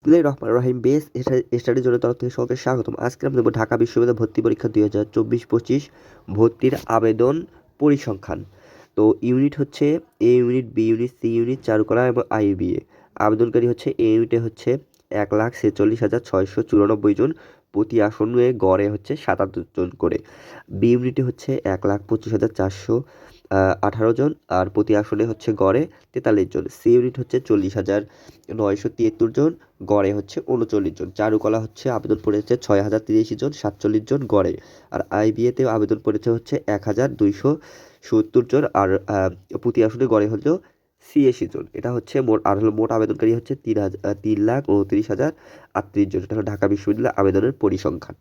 বিসমিল্লাহির রহমানির রহিম। বেস স্টাডির জন্য তরফ থেকে সকলকে স্বাগতম। আজকে আমরা দেখব ঢাকা বিশ্ববিদ্যালয় ভর্তি পরীক্ষা 2024-25 ভর্তির আবেদন পরিসংখ্যান। তো ইউনিট হচ্ছে A unit, B unit, C unit, চারুকলা এবং আইবিএ। আবেদনকারী হচ্ছে এ ইউনিটে হচ্ছে 1,46,694 জন, প্রতি আসনে গড়ে হচ্ছে 77 জন করে। বি ইউনিটে হচ্ছে 1,25,418 জন, আর প্রতি আসনে হচ্ছে গড়ে 43 জন। সি ইউনিট হচ্ছে 40,973 জন, গড়ে হচ্ছে 39 জন। চারুকলা হচ্ছে আবেদন পড়েছে 6,083 জন, 47 জন গড়ে। আর আইবিএতে আবেদন পড়েছে হচ্ছে 1,270 জন, আর প্রতি আসনে গড়ে হলো 86 জন। এটা হচ্ছে মোট আবেদনকারী হচ্ছে 3,29,038 জন। এটা হলো ঢাকা বিশ্ববিদ্যালয় আবেদনের পরিসংখ্যান।